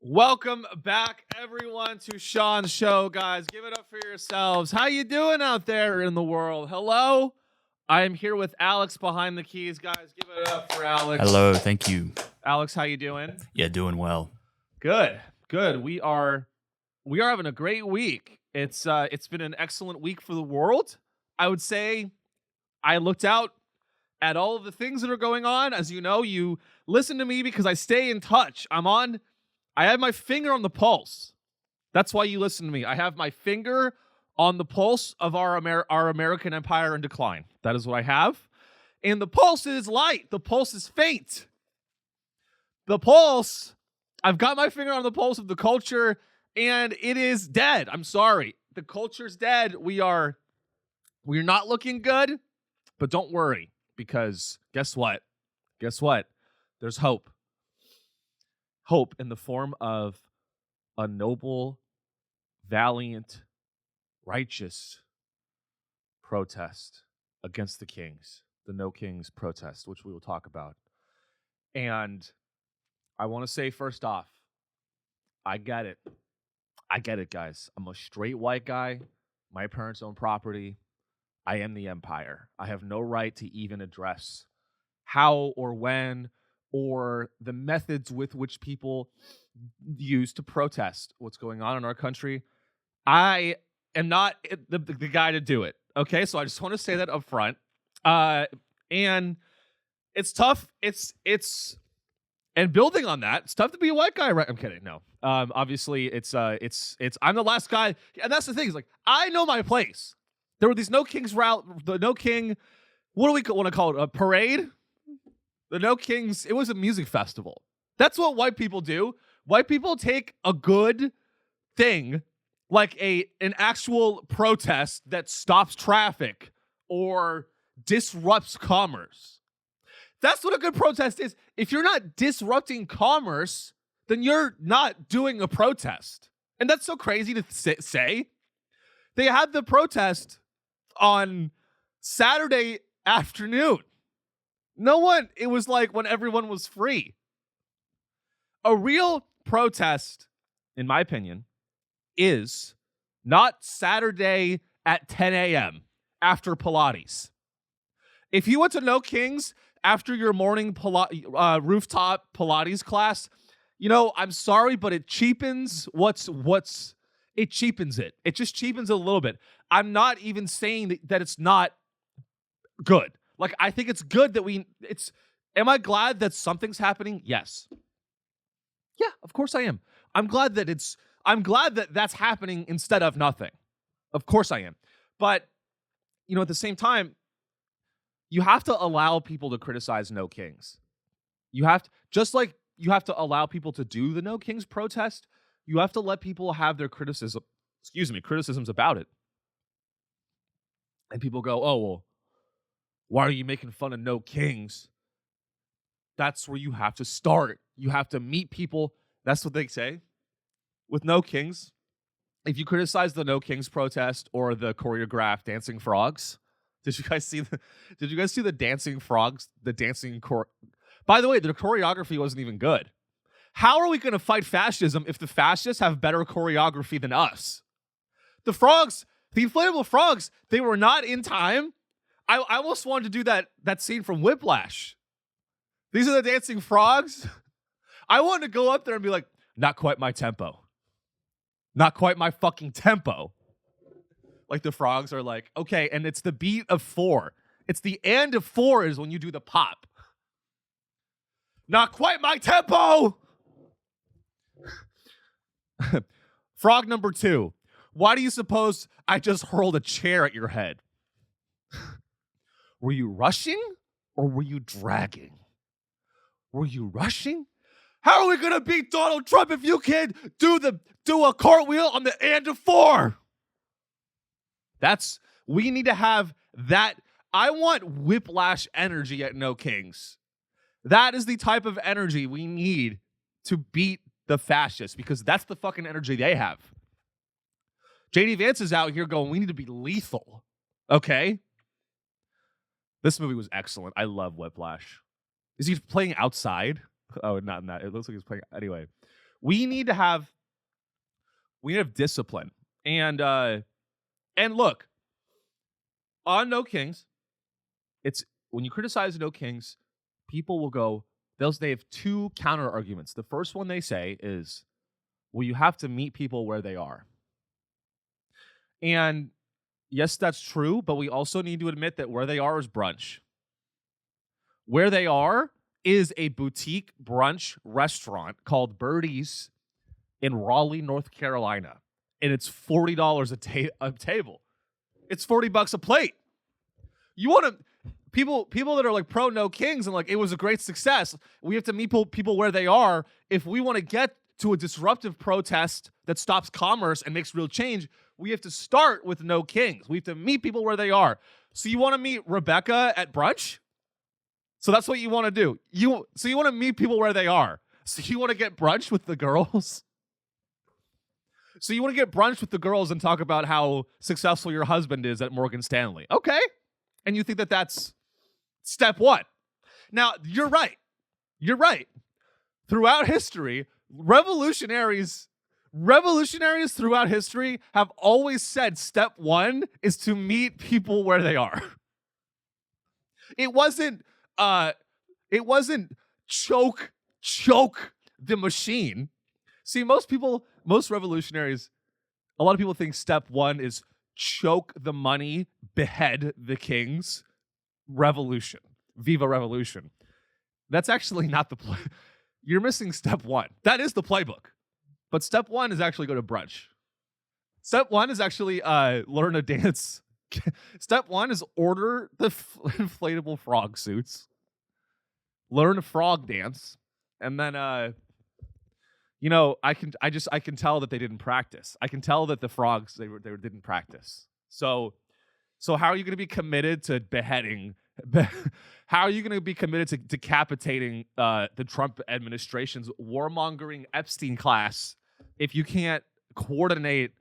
Welcome back, everyone, to Sean's show, guys. Give it up for yourselves. How you doing out there in the world? Hello? I am here with Alex behind the keys, guys. Give it up for Alex. Hello, thank you. Alex, how you doing? Yeah, doing well. Good. We are having a great week. It's been an excellent week for the world. I would say I looked out at all of the things that are going on. As you know, you listen to me because I stay in touch. I have my finger on the pulse. That's why you listen to me. I have my finger on the pulse of our American empire in decline. That is what I have. And the pulse is light. The pulse is faint. I've got my finger on the pulse of the culture, and it is dead. I'm sorry. The culture's dead. We're not looking good, but don't worry, because guess what? There's hope. Hope in the form of a noble, valiant, righteous protest against the kings, the No Kings protest, which we will talk about. And I want to say first off, I get it, guys. I'm a straight white guy. My parents own property. I am the empire. I have no right to even address how or when or the methods with which people use to protest what's going on in our country. I am not the guy to do it. Okay, so I just want to say that up front. And it's tough. And building on that, it's tough to be a white guy, right? I'm kidding. No. Obviously, it's I'm the last guy, and that's the thing. Is like I know my place. There were these No Kings route, the No King. What do we want to call it? A parade. The No Kings, it was a music festival. That's what white people do. White people take a good thing, like an actual protest that stops traffic or disrupts commerce. That's what a good protest is. If you're not disrupting commerce, then you're not doing a protest. And that's so crazy to say. They had the protest on Saturday afternoon. It was like when everyone was free. A real protest, in my opinion, is not Saturday at 10 a.m. after Pilates. If you went to No Kings after your morning rooftop Pilates class, I'm sorry, but it cheapens it cheapens it. It just cheapens it a little bit. I'm not even saying that it's not good. Like, I think it's good that am I glad that something's happening? Yes. Yeah, of course I am. I'm glad that that's happening instead of nothing. Of course I am. But, at the same time, you have to allow people to criticize No Kings. Just like you have to allow people to do the No Kings protest, you have to let people have their criticisms about it. And people go, oh, well, why are you making fun of No Kings? That's where you have to start. You have to meet people. That's what they say. With No Kings, if you criticize the No Kings protest or the choreographed dancing frogs, did you guys see the dancing frogs? By the way, the choreography wasn't even good. How are we going to fight fascism if the fascists have better choreography than us? The inflatable frogs, they were not in time. I almost wanted to do that scene from Whiplash. These are the dancing frogs. I wanted to go up there and be like, not quite my tempo. Not quite my fucking tempo. Like the frogs are like, okay, and it's the beat of 4. It's the end of 4 is when you do the pop. Not quite my tempo. Frog number 2. Why do you suppose I just hurled a chair at your head? Were you rushing or were you dragging? Were you rushing? How are we going to beat Donald Trump if you can't do a cartwheel on the end of 4? We need to have that. I want Whiplash energy at No Kings. That is the type of energy we need to beat the fascists, because that's the fucking energy they have. JD Vance is out here going, we need to be lethal. Okay? This movie was excellent. I love Whiplash. Is he playing outside? Oh, not in that. It looks like he's playing. Anyway, We need to have discipline. And look, on No Kings, it's when you criticize No Kings, people will go, they have two counter arguments. The first one they say is, well, you have to meet people where they are. And yes, that's true, but we also need to admit that where they are is brunch. Where they are is a boutique brunch restaurant called Birdie's in Raleigh, North Carolina. And it's $40 a table. It's $40 a plate. You want to people that are like pro No Kings and like it was a great success. We have to meet people where they are. If we want to get to a disruptive protest that stops commerce and makes real change, we have to start with No Kings. We have to meet people where they are. So you want to meet Rebecca at brunch? So that's what you want to do. You want to meet people where they are. So you want to get brunch with the girls? So you want to get brunch with the girls and talk about how successful your husband is at Morgan Stanley. Okay. And you think that that's step one. Now, you're right. You're right. Throughout history, revolutionaries throughout history have always said step one is to meet people where they are. It wasn't choke the machine. See, most revolutionaries, a lot of people think step one is choke the money, behead the kings, revolution, viva revolution. That's actually not the play. You're missing step one. That is the playbook. But step one is actually go to brunch. Step one is actually learn a dance. Step one is order the inflatable frog suits, learn a frog dance, and then I can tell that they didn't practice. I can tell that the frogs they didn't practice. So how are you going to be committed to beheading? How are you going to be committed to decapitating the Trump administration's warmongering Epstein class if you can't coordinate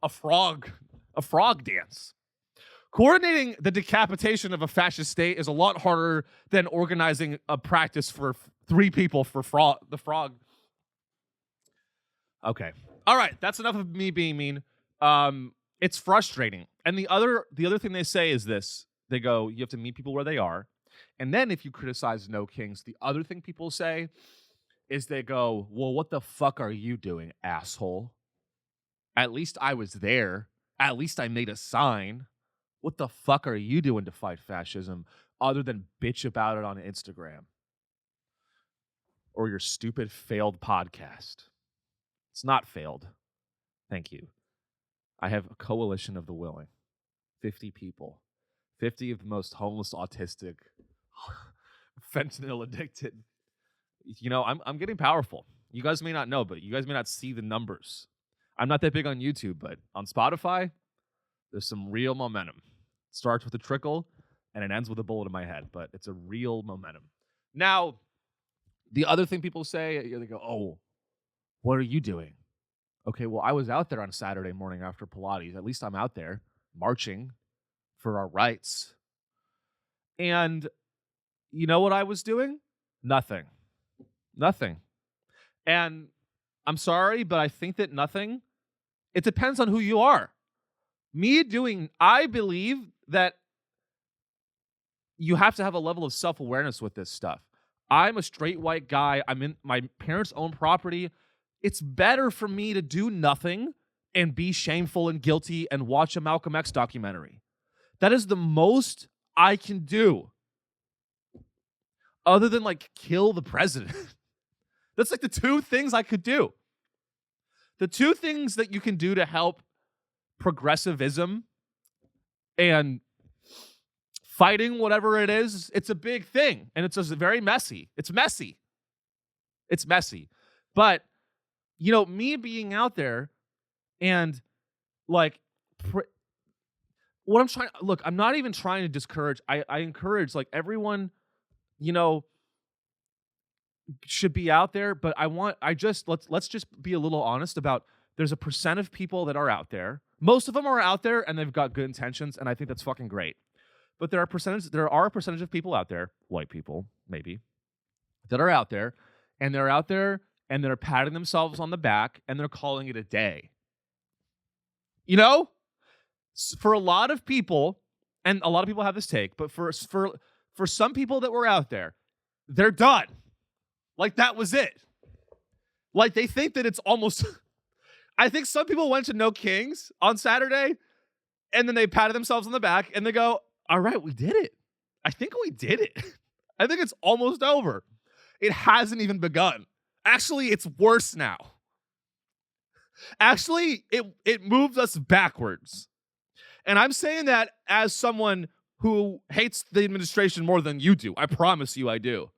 a frog dance? Coordinating the decapitation of a fascist state is a lot harder than organizing a practice for 3 people for the frog. Okay. All right. That's enough of me being mean. It's frustrating. And the other thing they say is this. They go, you have to meet people where they are. And then if you criticize No Kings, the other thing people say is they go, well, what the fuck are you doing, asshole? At least I was there. At least I made a sign. What the fuck are you doing to fight fascism other than bitch about it on Instagram? Or your stupid failed podcast. It's not failed. Thank you. I have a coalition of the willing. 50 people. 50 of the most homeless, autistic, fentanyl addicted. I'm getting powerful. You guys may not know, but you guys may not see the numbers. I'm not that big on YouTube, but on Spotify, there's some real momentum. It starts with a trickle, and it ends with a bullet in my head, but it's a real momentum. Now, the other thing people say, they go, oh, what are you doing? Okay, well, I was out there on Saturday morning after Pilates. At least I'm out there marching for our rights. And you know what I was doing? Nothing. And I'm sorry, but I think that nothing, it depends on who you are. I believe that you have to have a level of self-awareness with this stuff. I'm a straight white guy. I'm in my parents' own property. It's better for me to do nothing and be shameful and guilty and watch a Malcolm X documentary. That is the most I can do. Other than kill the president. That's the 2 things I could do. The 2 things that you can do to help progressivism and fighting whatever it is, it's a big thing. And it's just very messy. It's messy. But, me being out there and what I'm trying, look, I'm not even trying to discourage. I encourage everyone, should be out there, but let's just be a little honest about there's a percent of people that are out there. Most of them are out there and they've got good intentions, and I think that's fucking great. But there are a percentage of people out there, white people maybe, that are out there, and they're out there and they're patting themselves on the back and they're calling it a day. You know, for a lot of people, and a lot of people have this take, but for some people that were out there, they're done. Like that was it. Like they think that it's almost. I think some people went to No Kings on Saturday, and then they patted themselves on the back and they go, "All right, we did it. I think we did it. I think it's almost over. It hasn't even begun. Actually, it's worse now. Actually, it moves us backwards." And I'm saying that as someone who hates the administration more than you do. I promise you I do.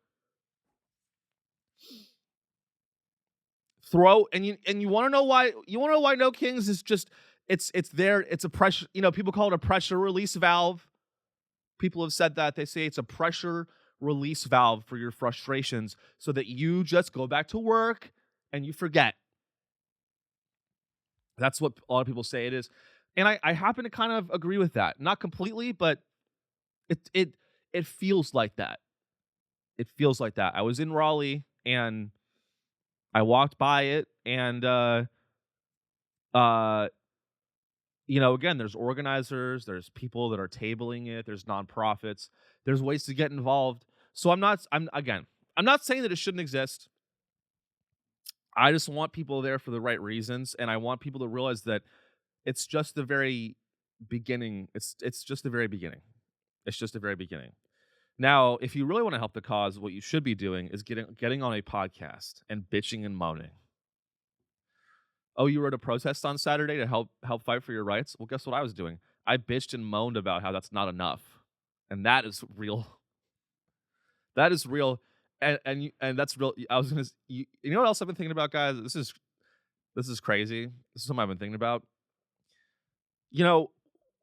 You want to know why? You want to know why No Kings is just it's there. It's a pressure. People call it a pressure release valve. People have said that. They say it's a pressure release valve for your frustrations so that you just go back to work and you forget. That's what a lot of people say it is. And I happen to kind of agree with that. Not completely, but it feels like that. It feels like that. I was in Raleigh and I walked by it and again, there's organizers, there's people that are tabling it, there's nonprofits, there's ways to get involved. So I'm not saying that it shouldn't exist. I just want people there for the right reasons, and I want people to realize that it's just the very beginning. It's just the very beginning. It's just the very beginning. Now, if you really want to help the cause, what you should be doing is getting on a podcast and bitching and moaning. Oh, you were at a protest on Saturday to help fight for your rights? Well, guess what I was doing? I bitched and moaned about how that's not enough. And that is real. That is real. And that's real. I was going to you know what else I've been thinking about, guys? This is crazy. This is something I've been thinking about.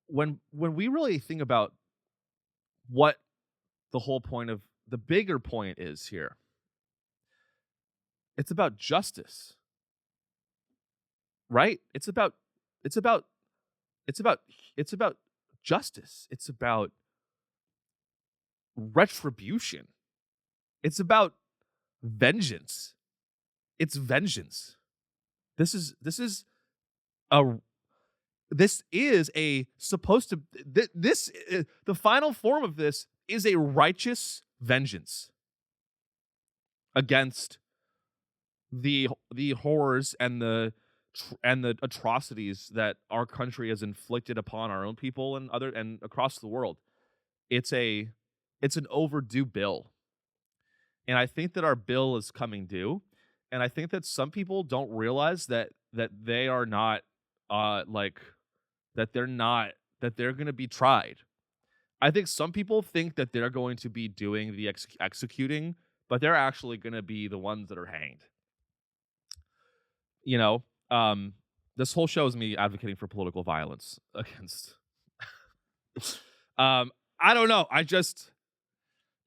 When we really think about what the whole point of the bigger point is here, it's about justice. Right? It's about justice. It's about retribution. It's about vengeance. It's vengeance. The final form of this is a righteous vengeance against the horrors and the atrocities that our country has inflicted upon our own people and across the world. It's an overdue bill. And I think that our bill is coming due. And I think that some people don't realize that they are not that they're going to be tried. I think some people think that they're going to be doing the executing, but they're actually going to be the ones that are hanged. This whole show is me advocating for political violence against. I don't know.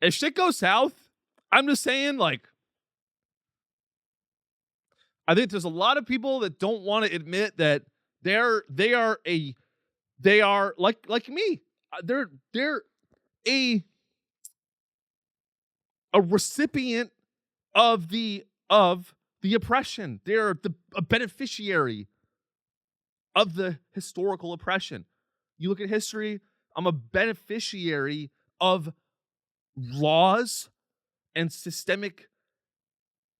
If shit goes south, I'm just saying, I think there's a lot of people that don't want to admit that they are like me. They're a recipient of the oppression. They're a beneficiary of the historical oppression. You look at history, I'm a beneficiary of laws and systemic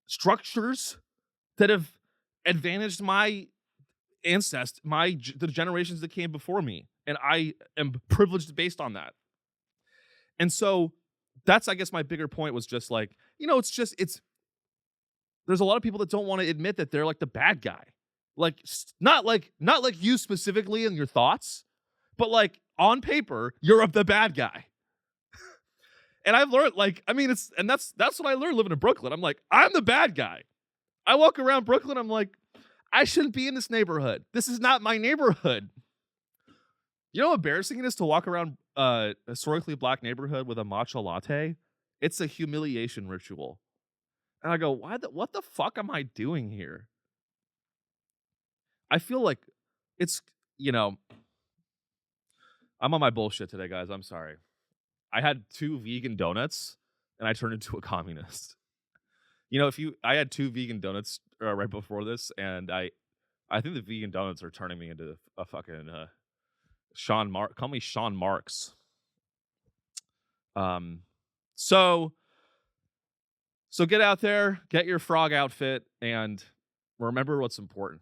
structures that have advantaged my ancestors, the generations that came before me. And I am privileged based on that. And so that's, I guess, my bigger point was just there's a lot of people that don't want to admit that they're like the bad guy. Not like you specifically in your thoughts, but on paper, you're the bad guy. And I've learned that's what I learned living in Brooklyn. I'm the bad guy. I walk around Brooklyn, I'm like, I shouldn't be in this neighborhood. This is not my neighborhood. You know how embarrassing it is to walk around a historically black neighborhood with a matcha latte? It's a humiliation ritual. And I go, what the fuck am I doing here? I feel like it's, I'm on my bullshit today, guys. I'm sorry. I had 2 vegan donuts and I turned into a communist. I had 2 vegan donuts right before this, and I think the vegan donuts are turning me into a fucking call me Sean Marks. Um, so get out there, get your frog outfit, and remember what's important.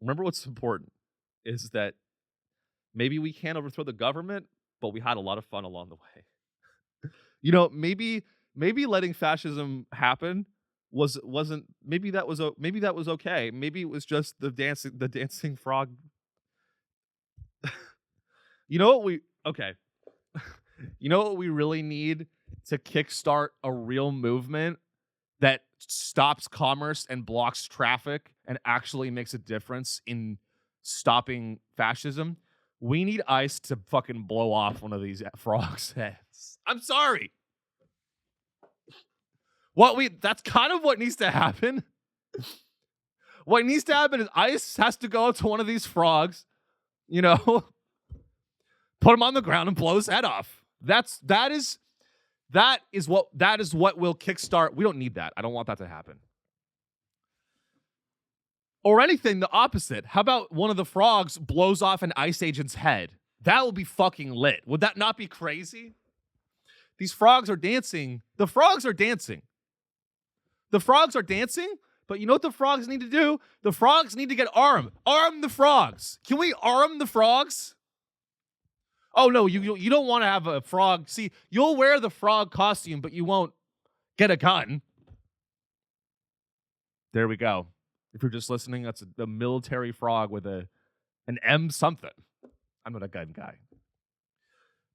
Remember what's important is that maybe we can't overthrow the government, but we had a lot of fun along the way. Maybe letting fascism happen wasn't maybe that was okay. Maybe it was just the dancing frog. You know what we okay. You know what we really need to kickstart a real movement that stops commerce and blocks traffic and actually makes a difference in stopping fascism? We need ICE to fucking blow off one of these frogs' heads. I'm sorry. That's kind of what needs to happen. What needs to happen is ICE has to go to one of these frogs, put him on the ground and blow his head off. That is what will kickstart. We don't need that. I don't want that to happen. Or anything the opposite. How about one of the frogs blows off an ICE agent's head? That would be fucking lit. Would that not be crazy? These frogs are dancing. The frogs are dancing. But you know what the frogs need to do? The frogs need to get armed. Arm the frogs. Can we arm the frogs? Oh, no, you don't want to have a frog. See, you'll wear the frog costume, but you won't get a gun. There we go. If you're just listening, that's a military frog with an M something. I'm not a gun guy.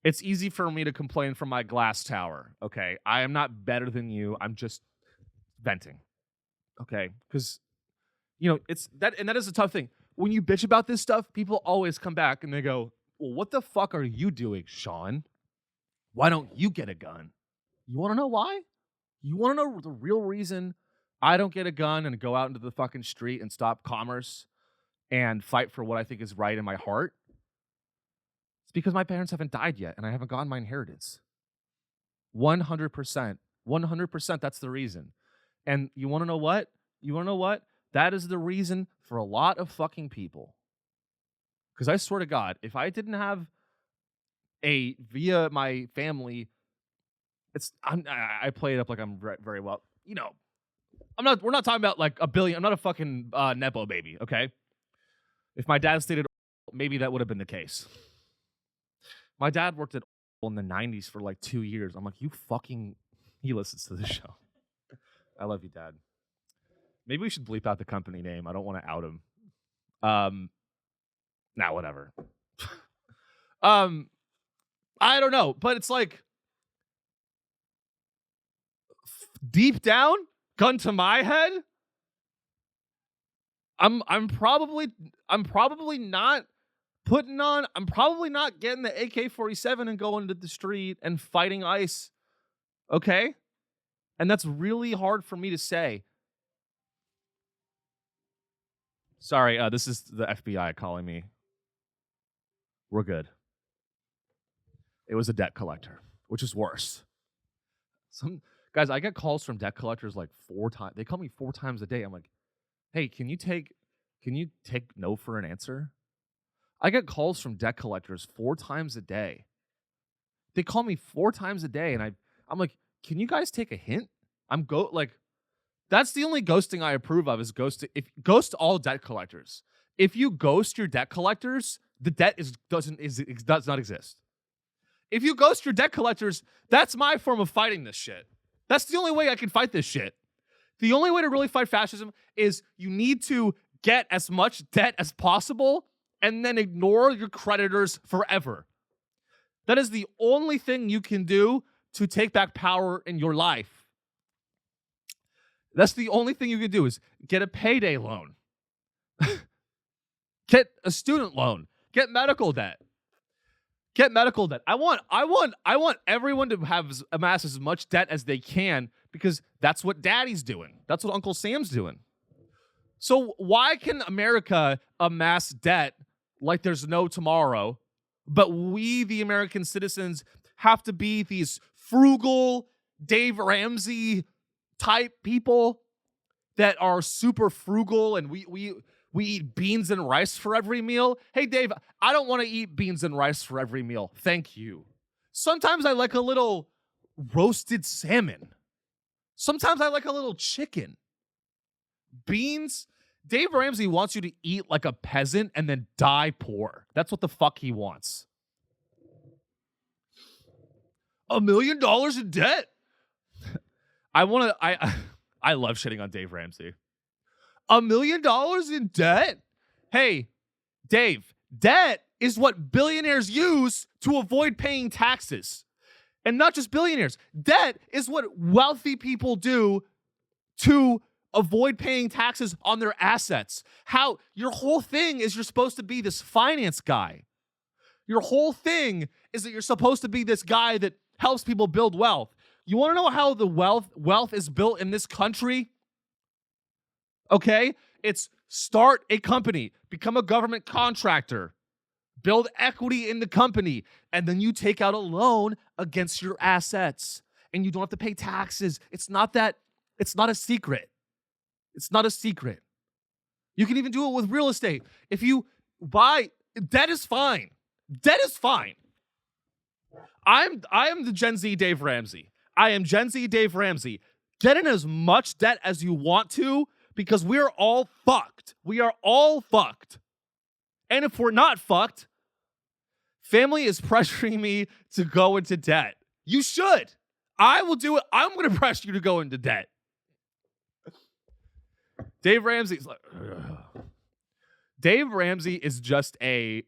It's easy for me to complain from my glass tower, okay? I am not better than you. I'm just venting, okay? Because, it's that, and that is a tough thing. When you bitch about this stuff, people always come back and they go, well, what the fuck are you doing, Sean? Why don't you get a gun? You want to know why? You want to know the real reason I don't get a gun and go out into the fucking street and stop commerce and fight for what I think is right in my heart? It's because my parents haven't died yet and I haven't gotten my inheritance. 100%. 100%, that's the reason. And you want to know what? That is the reason for a lot of fucking people. Because I swear to God, if I didn't have via my family, I play it up like I'm very well. We're not talking about like a billion. I'm not a fucking Nepo baby, okay? If my dad stayed at maybe that would have been the case. My dad worked at in the 90s for like 2 years. I'm like, he listens to the show. I love you, Dad. Maybe we should bleep out the company name. I don't want to out him. Whatever. I don't know, but it's like deep down, gun to my head, I'm probably not getting the AK-47 and going to the street and fighting ICE. Okay? And that's really hard for me to say. Sorry, this is the FBI calling me. We're good. It was a debt collector, which is worse. Guys, I get calls from debt collectors like 4 times. They call me 4 times a day. I'm like, hey, can you take no for an answer? I get calls from debt collectors 4 times a day. They call me 4 times a day, and I'm like, can you guys take a hint? That's the only ghosting I approve of is ghost all debt collectors. If you ghost your debt collectors, the debt does not exist. If you ghost your debt collectors, that's my form of fighting this shit. That's the only way I can fight this shit. The only way to really fight fascism is you need to get as much debt as possible and then ignore your creditors forever. That is the only thing you can do to take back power in your life. That's the only thing you can do is get a payday loan. Get a student loan. Get medical debt. I want everyone to amass as much debt as they can because that's what Daddy's doing. That's what Uncle Sam's doing. So why can America amass debt like there's no tomorrow, but we, the American citizens, have to be these frugal, Dave Ramsey type people that are super frugal and we eat beans and rice for every meal. Hey, Dave, I don't want to eat beans and rice for every meal. Thank you. Sometimes I like a little roasted salmon. Sometimes I like a little chicken. Beans. Dave Ramsey wants you to eat like a peasant and then die poor. That's what the fuck he wants. $1 million in debt. I love shitting on Dave Ramsey. $1 million in debt? Hey, Dave, debt is what billionaires use to avoid paying taxes. And not just billionaires. Debt is what wealthy people do to avoid paying taxes on their assets. How your whole thing is you're supposed to be this finance guy. Your whole thing is that you're supposed to be this guy that helps people build wealth. You want to know how the wealth is built in this country? Okay? It's start a company, become a government contractor, build equity in the company, and then you take out a loan against your assets. And you don't have to pay taxes. It's not a secret. It's not a secret. You can even do it with real estate. If you buy, debt is fine. Debt is fine. I am the Gen Z Dave Ramsey. I am Gen Z Dave Ramsey. Get in as much debt as you want to because we're all fucked. We are all fucked. And if we're not fucked, family is pressuring me to go into debt. You should. I will do it. I'm going to press you to go into debt. Dave Ramsey's like, ugh. Dave Ramsey is just a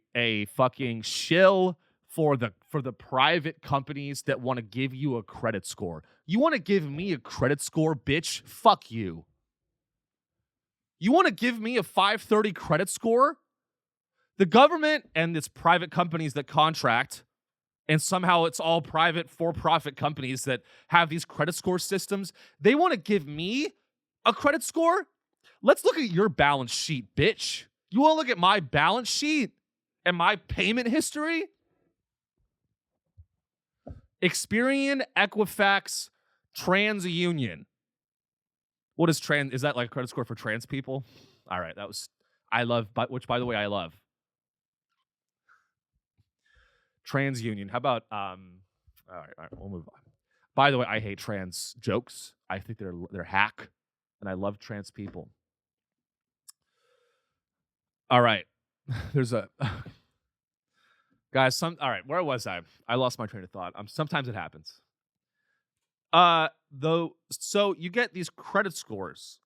fucking shill for the private companies that want to give you a credit score. You want to give me a credit score, bitch? Fuck you. You want to give me a 530 credit score? The government and its private companies that contract, and somehow it's all private for-profit companies that have these credit score systems, they want to give me a credit score? Let's look at your balance sheet, bitch. You want to look at my balance sheet and my payment history? Experian, Equifax, TransUnion. What is trans? Is that like a credit score for trans people? All right, which by the way, I love. TransUnion. How about, all right, we'll move on. By the way, I hate trans jokes. I think they're hack, and I love trans people. All right. Guys, all right, where was I? I lost my train of thought. Sometimes it happens. So you get these credit scores.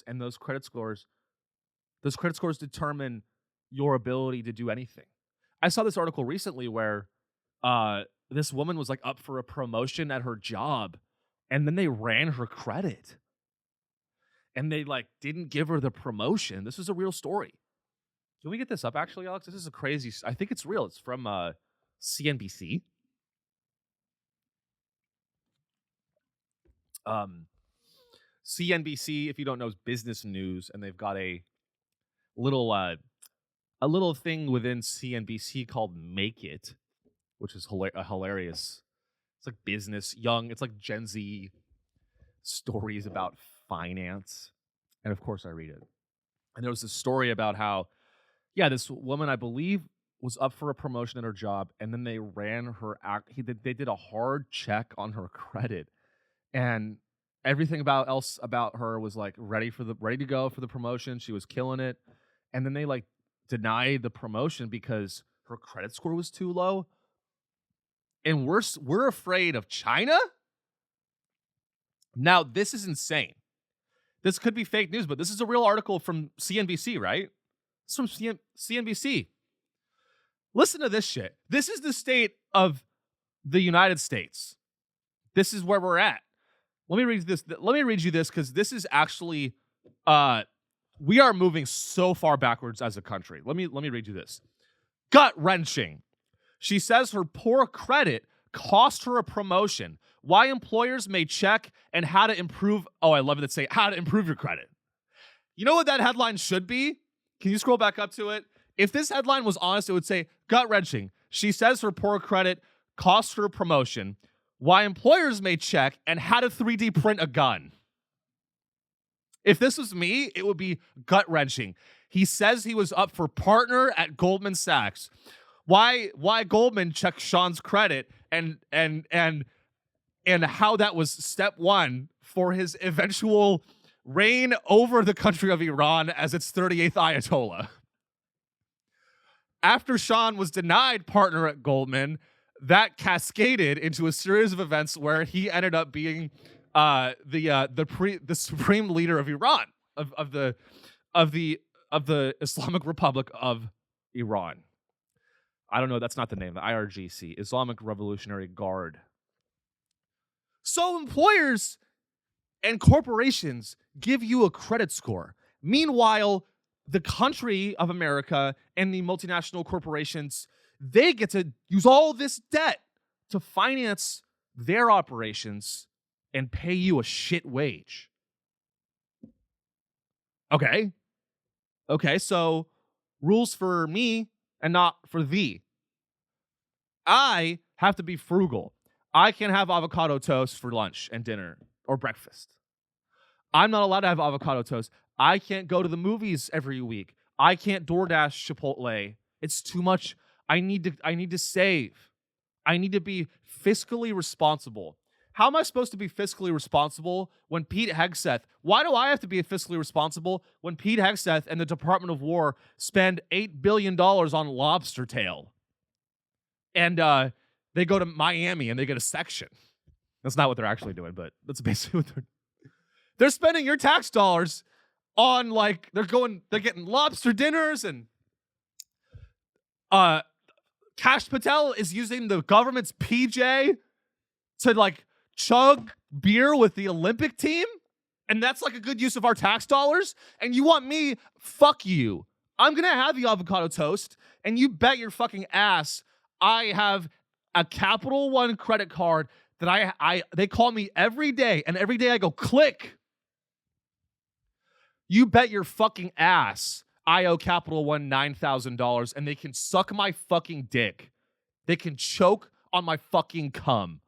And those credit scores determine your ability to do anything. I saw this article recently where this woman was like up for a promotion at her job, and then they ran her credit. And they like didn't give her the promotion. This is a real story. Can we get this up actually, Alex? This is a crazy, I think it's real. It's from CNBC. CNBC, if you don't know, is business news, and they've got a little thing within CNBC called Make It, which is hilarious. It's like business, it's like Gen Z stories about finance. And of course I read it. And there was this story about how, this woman, I believe, was up for a promotion at her job, and then they ran her they did a hard check on her credit, and everything else about her was like ready to go for the promotion. She was killing it. And then they like denied the promotion because her credit score was too low. And we're afraid of China? Now, this is insane. This could be fake news, but this is a real article from CNBC, right? It's from CNBC. Listen to this shit. This is the state of the United States. This is where we're at. Let me read this. Let me read you this because this is actually, we are moving so far backwards as a country. Let me read you this. Gut-wrenching. She says her poor credit cost her a promotion. Why employers may check and how to improve. Oh, I love it. They say how to improve your credit. You know what that headline should be? Can you scroll back up to it? If this headline was honest, it would say gut-wrenching. She says her poor credit cost her a promotion. why employers may check, and how to 3D print a gun. If this was me, it would be gut-wrenching. He says he was up for partner at Goldman Sachs. Why Goldman checked Sean's credit and how that was step one for his eventual reign over the country of Iran as its 38th Ayatollah. After Sean was denied partner at Goldman, that cascaded into a series of events where he ended up being the supreme leader of Iran, of the Islamic Republic of Iran. I don't know, that's not the name, the IRGC, Islamic Revolutionary Guard. So employers and corporations give you a credit score. Meanwhile, the country of America and the multinational corporations, they get to use all this debt to finance their operations and pay you a shit wage. Okay, so rules for me and not for thee. I have to be frugal. I can't have avocado toast for lunch and dinner or breakfast. I'm not allowed to have avocado toast. I can't go to the movies every week. I can't DoorDash Chipotle. It's too much. I need to save. I need to be fiscally responsible. How am I supposed to be fiscally responsible when Pete Hegseth? Why do I have to be fiscally responsible when Pete Hegseth and the Department of War spend $8 billion on lobster tail? And they go to Miami and they get a section. That's not what they're actually doing, but that's basically what they're spending your tax dollars on. Like, they're getting lobster dinners, and Kash Patel is using the government's PJ to like chug beer with the Olympic team, and that's like a good use of our tax dollars. And you want me? Fuck you. I'm gonna have the avocado toast, and you bet your fucking ass I have a Capital One credit card that they call me every day, and every day I go click. You bet your fucking ass I owe Capital One $9,000, and they can suck my fucking dick. They can choke on my fucking cum.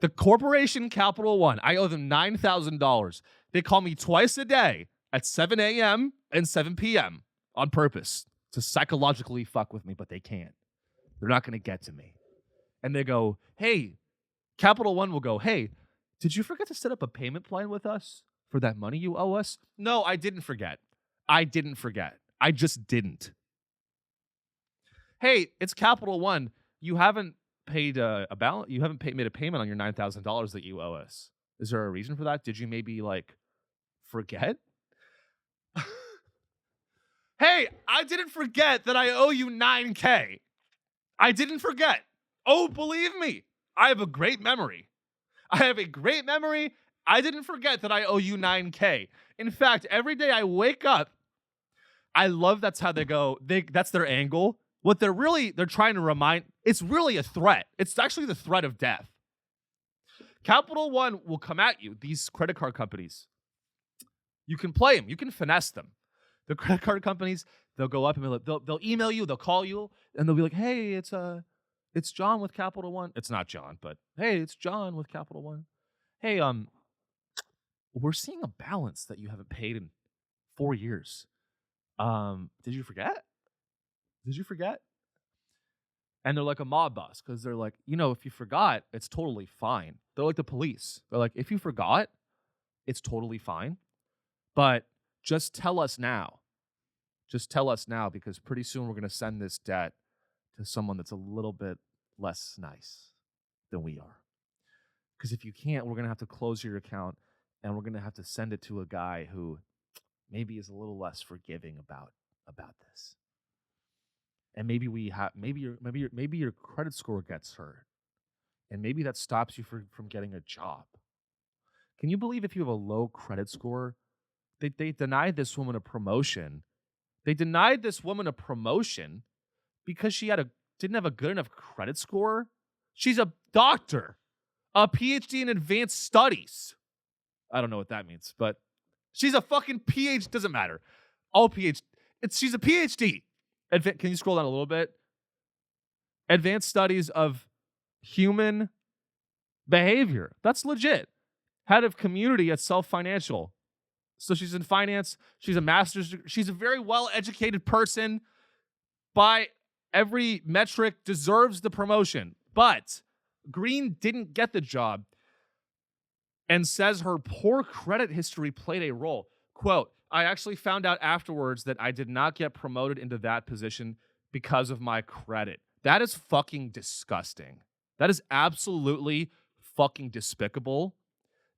The corporation Capital One, I owe them $9,000. They call me twice a day at 7 a.m. and 7 p.m. on purpose to psychologically fuck with me, but they can't. They're not going to get to me. And they go, hey, Capital One will go, hey, did you forget to set up a payment plan with us for that money you owe us? No, I didn't forget. I just didn't. Hey, it's Capital One. You haven't paid a balance. You haven't made a payment on your $9,000 that you owe us. Is there a reason for that? Did you maybe like forget? Hey, I didn't forget that I owe you $9K. I didn't forget. Oh, believe me, I have a great memory. I didn't forget that I owe you $9K. In fact, every day I wake up, I love that's how they go. That's their angle. What they're trying to remind, it's really a threat. It's actually the threat of death. Capital One will come at you, these credit card companies. You can play them. You can finesse them. The credit card companies, they'll go up and they'll email you, they'll call you, and they'll be like, hey, it's John with Capital One. It's not John, but hey, it's John with Capital One. Hey, we're seeing a balance that you haven't paid in 4 years. Did you forget? And they're like a mob boss because they're like, if you forgot, it's totally fine. They're like the police. They're like, if you forgot, it's totally fine. But just tell us now. Because pretty soon we're going to send this debt to someone that's a little bit less nice than we are. Because if you can't, we're going to have to close your account, and we're going to have to send it to a guy who maybe is a little less forgiving about this. And maybe your credit score gets hurt, and maybe that stops you from getting a job. Can you believe if you have a low credit score, they denied this woman a promotion? They denied this woman a promotion because she didn't have a good enough credit score. She's a doctor, a PhD in advanced studies. I don't know what that means, but she's a fucking PhD. Doesn't matter. All PhD. She's a PhD. Can you scroll down a little bit? Advanced studies of human behavior. That's legit. Head of community at Self Financial. So she's in finance. She's a master's. She's a very well-educated person. By every metric, deserves the promotion. But Green didn't get the job and says her poor credit history played a role. Quote, I actually found out afterwards that I did not get promoted into that position because of my credit. That is fucking disgusting. That is absolutely fucking despicable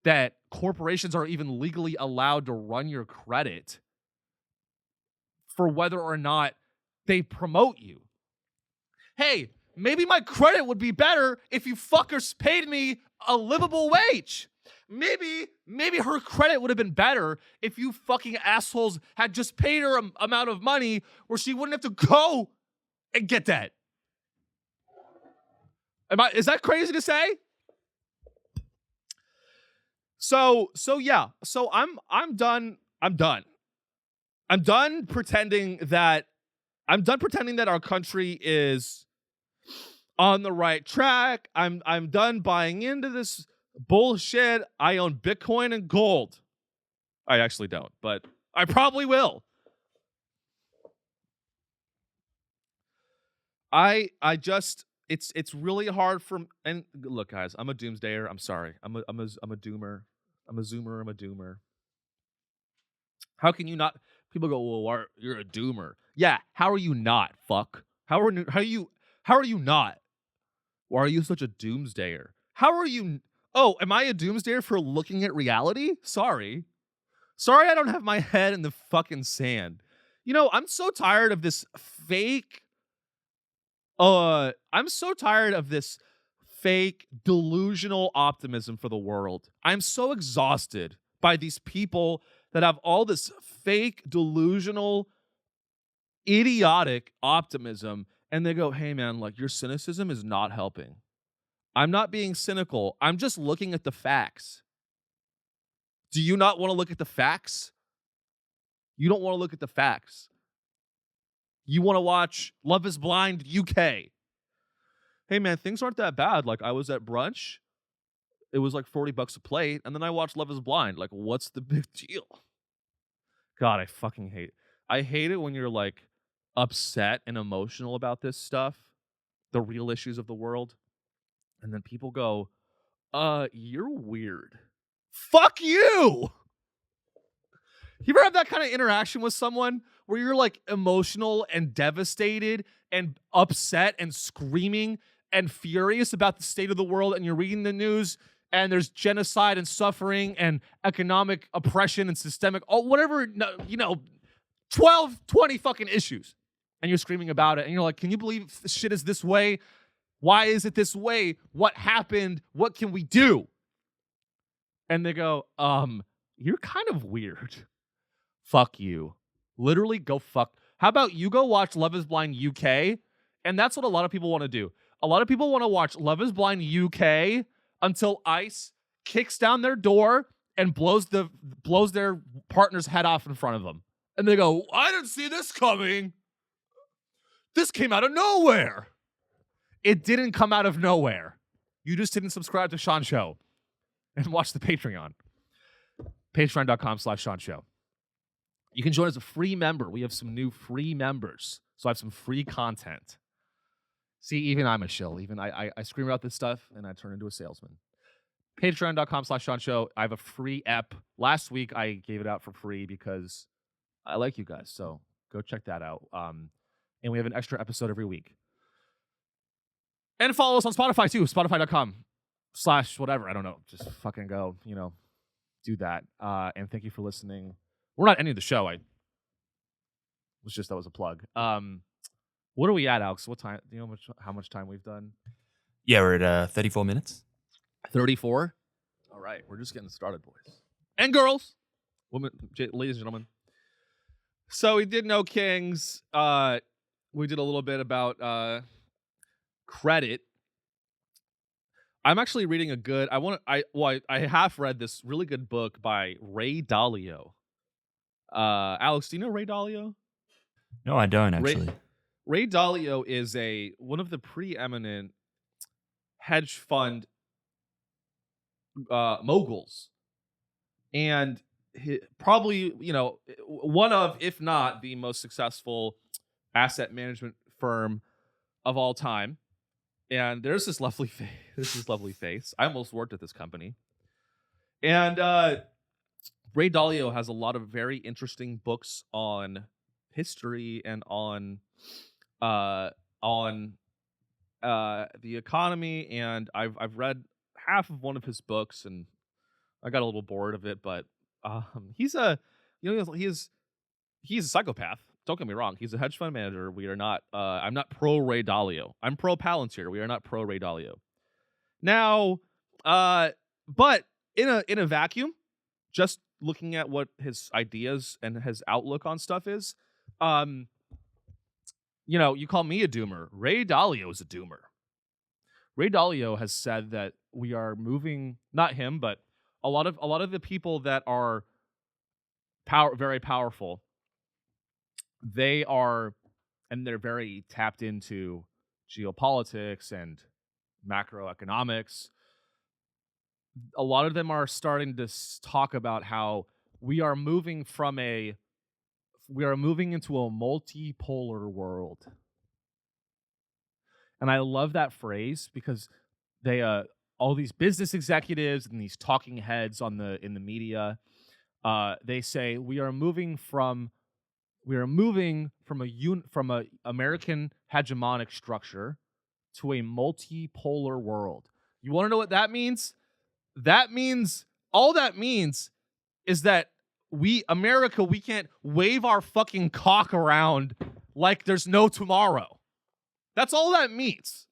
that corporations are even legally allowed to run your credit for whether or not they promote you. Hey, maybe my credit would be better if you fuckers paid me a livable wage. Maybe her credit would have been better if you fucking assholes had just paid her an amount of money where she wouldn't have to go and get that. Is that crazy to say? So yeah. So I'm done. I'm done pretending that our country is on the right track. I'm done buying into this bullshit. I own Bitcoin and gold. I actually don't, but I probably will. I just it's really hard for, and look guys, I'm a doomsdayer. I'm sorry. I'm a doomer. I'm a zoomer. I'm a doomer. How can you not? People go, well, you're a doomer. Yeah. How are you not? Fuck. How are you not? Why are you such a doomsdayer? How are you? Oh, am I a doomsdayer for looking at reality? Sorry, I don't have my head in the fucking sand. You know, I'm so tired of this fake. I'm so tired of this fake delusional optimism for the world. I'm so exhausted by these people that have all this fake delusional idiotic optimism, and they go, hey man, like your cynicism is not helping. I'm not being cynical. I'm just looking at the facts. Do you not want to look at the facts? You don't want to look at the facts. You want to watch Love is Blind UK. Hey man, things aren't that bad. Like I was at brunch. It was like $40 a plate. And then I watched Love is Blind. Like, what's the big deal? God, I fucking hate it. I hate it when you're like upset and emotional about this stuff, the real issues of the world. And then people go, you're weird. Fuck you! You ever have that kind of interaction with someone where you're like emotional and devastated and upset and screaming and furious about the state of the world, and you're reading the news and there's genocide and suffering and economic oppression and systemic, whatever, 12, 20 fucking issues. And you're screaming about it and you're like, can you believe this shit is this way? Why is it this way? What happened? What can we do? And they go, you're kind of weird. Fuck you. Literally go fuck. How about you go watch Love is Blind UK? And that's what a lot of people want to do. A lot of people want to watch Love is Blind UK until ICE kicks down their door and blows their partner's head off in front of them. And they go, I didn't see this coming. This came out of nowhere. It didn't come out of nowhere. You just didn't subscribe to Sean Show and watch the Patreon. Patreon.com/Sean Show. You can join as a free member. We have some new free members. So I have some free content. See, even I'm a shill. Even I scream about this stuff and I turn into a salesman. Patreon.com/Sean Show. I have a free app. Last week I gave it out for free because I like you guys. So go check that out. And we have an extra episode every week. And follow us on Spotify too. Spotify.com/whatever. I don't know. Just fucking go, do that. And thank you for listening. We're not ending the show. That was a plug. What are we at, Alex? What time? Do you know how much time we've done? Yeah, we're at 34 minutes. 34? All right. We're just getting started, boys. And girls. Women, ladies and gentlemen. So we did No Kings. We did a little bit about credit. I'm actually reading I half read this really good book by Ray Dalio. Alex, do you know Ray Dalio? No, I don't actually. Ray Dalio is one of the preeminent hedge fund moguls, and probably, one of, if not the most successful asset management firm of all time. And there's this lovely face. I almost worked at this company. And Ray Dalio has a lot of very interesting books on history and on the economy. And I've read half of one of his books, and I got a little bored of it. But he's a psychopath. Don't get me wrong. He's a hedge fund manager. We are not. I'm not pro Ray Dalio. I'm pro Palantir. We are not pro Ray Dalio. Now, but in a vacuum, just looking at what his ideas and his outlook on stuff is, you call me a doomer. Ray Dalio is a doomer. Ray Dalio has said that we are moving, not him, but a lot of the people that are very powerful, they're very tapped into geopolitics and macroeconomics. A lot of them are starting to talk about how we are moving into a multipolar world. And I love that phrase because they all these business executives and these talking heads in the media, they say we are moving from a American hegemonic structure to a multipolar world. You want to know what that means? All that means is that America, we can't wave our fucking cock around like there's no tomorrow. That's all that means.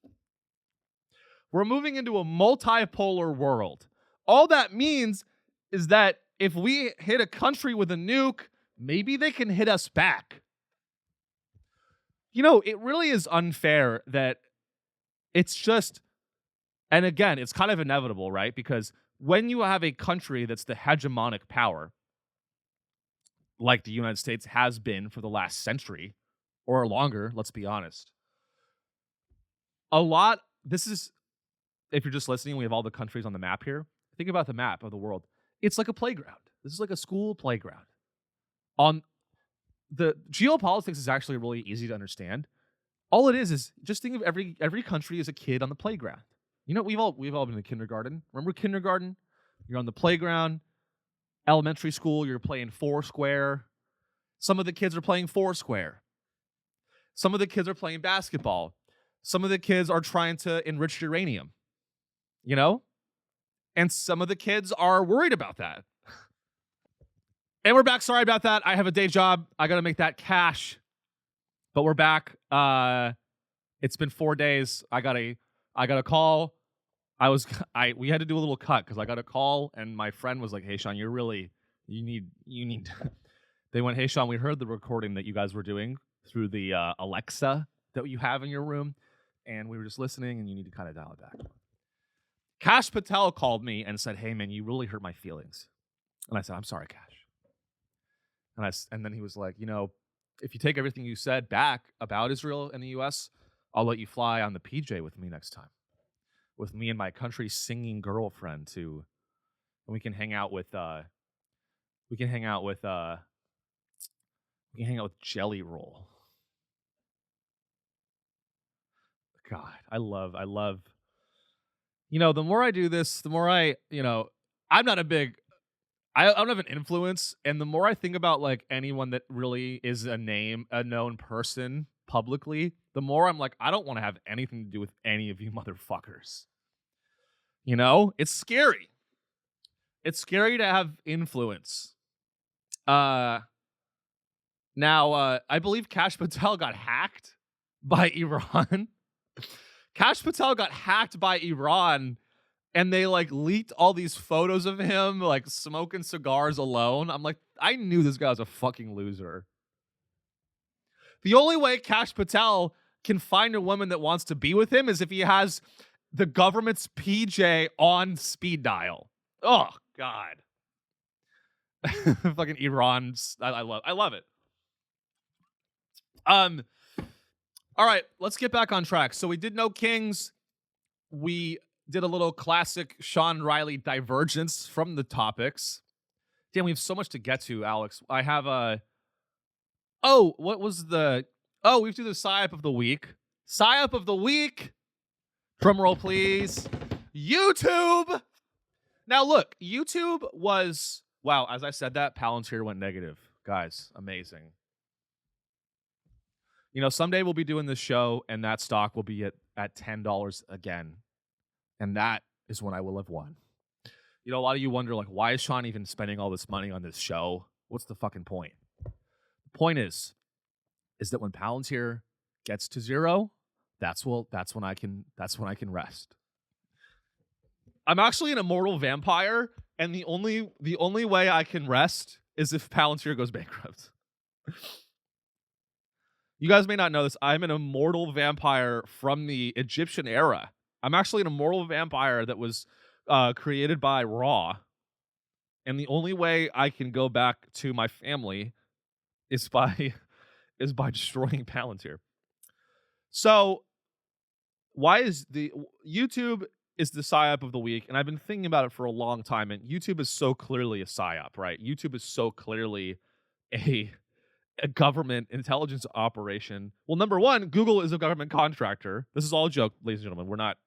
We're moving into a multipolar world. All that means is that if we hit a country with a nuke, maybe they can hit us back. It really is unfair that it's just, and again, it's kind of inevitable, right? Because when you have a country that's the hegemonic power, like the United States has been for the last century or longer, let's be honest. If you're just listening, we have all the countries on the map here. Think about the map of the world. It's like a playground. This is like a school playground. On the geopolitics is actually really easy to understand. All it is just think of every country as a kid on the playground. We've all been to kindergarten. Remember kindergarten? You're on the playground. Elementary school, you're playing Foursquare. Some of the kids are playing Foursquare. Some of the kids are playing basketball. Some of the kids are trying to enrich uranium. And some of the kids are worried about that. And we're back. Sorry about that. I have a day job. I got to make that cash. But we're back. It's been 4 days. I got a call. We had to do a little cut because I got a call and my friend was like, "Hey Sean, you need." They went, "Hey Sean, we heard the recording that you guys were doing through the Alexa that you have in your room, and we were just listening, and you need to kind of dial it back." Kash Patel called me and said, "Hey man, you really hurt my feelings," and I said, "I'm sorry, Kash." And then he was like, if you take everything you said back about Israel and the U.S., I'll let you fly on the PJ with me next time. With me and my country singing girlfriend too. And we can hang out with Jelly Roll. God, I love the more I do this, the more I don't have an influence, and the more I think about like anyone that really is a known person publicly, the more I'm like, I don't want to have anything to do with any of you motherfuckers. It's scary. It's scary to have influence. Now, I believe Kash Patel got hacked by Iran. Kash Patel got hacked by Iran, and they like leaked all these photos of him like smoking cigars alone. I'm like, I knew this guy was a fucking loser. The only way Kash Patel can find a woman that wants to be with him is if he has the government's PJ on speed dial. Oh God. Fucking Iran. I love it. All right, let's get back on track. So we did No Kings. we did a little classic Sean Riley divergence from the topics. Damn, we have so much to get to, Alex. I have a. Oh, what was the? Oh, we have to do the psyop of the week. Psyop of the week. Drum roll, please. YouTube. Now, look, YouTube was wow. As I said that, Palantir went negative, guys. Amazing. You know, someday we'll be doing this show, and that stock will be at $10 again, and that is when I will have won. You know, a lot of you wonder, like, why is Sean even spending all this money on this show? What's the fucking point? The point is that when Palantir gets to zero, that's when I can rest. I'm actually an immortal vampire, and the only way I can rest is if Palantir goes bankrupt. You guys may not know this. I'm an immortal vampire from the Egyptian era. I'm actually an immortal vampire that was created by Ra, and the only way I can go back to my family is by destroying Palantir. So, why is the YouTube is the psyop of the week? And I've been thinking about it for a long time. And YouTube is so clearly a psyop, right? YouTube is so clearly a government intelligence operation. Well, number one, Google is a government contractor. This is all a joke, ladies and gentlemen. We're not.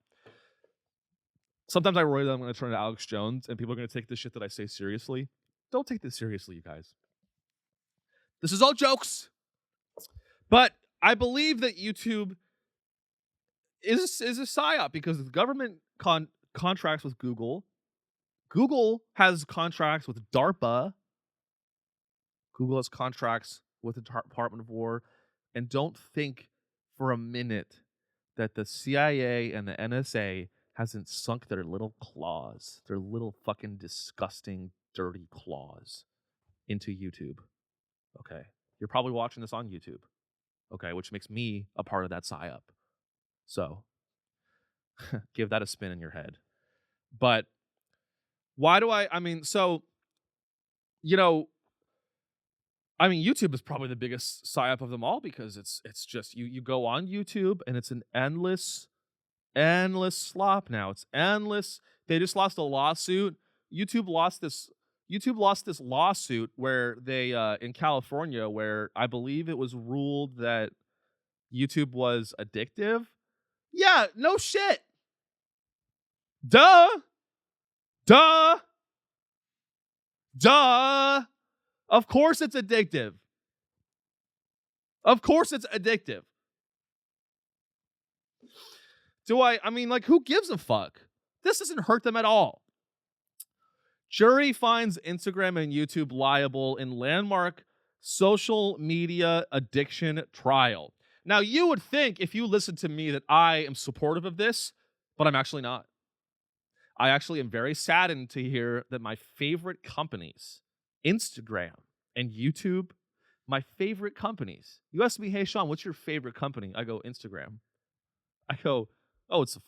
Sometimes I worry that I'm going to turn to Alex Jones and people are going to take this shit that I say seriously. Don't take this seriously, you guys. This is all jokes. But I believe that YouTube is a psyop because the government contracts with Google. Google has contracts with DARPA. Google has contracts with the Department of War. And don't think for a minute that the CIA and the NSA hasn't sunk their little claws, their little fucking disgusting, dirty claws into YouTube. Okay. You're probably watching this on YouTube. Okay, which makes me a part of that psyop. So, give that a spin in your head. But why do YouTube is probably the biggest psyop of them all because it's just you go on YouTube and it's an endless slop now. It's endless. They just lost a lawsuit. YouTube lost this lawsuit where they in California where I believe it was ruled that YouTube was addictive. Yeah, no shit. Duh. Of course it's addictive. Who gives a fuck? This doesn't hurt them at all. Jury finds Instagram and YouTube liable in landmark social media addiction trial. Now, you would think if you listen to me that I am supportive of this, but I'm actually not. I actually am very saddened to hear that my favorite companies, Instagram and YouTube, my favorite companies. You ask me, hey, Sean, what's your favorite company? I go, Instagram. I go, oh, it's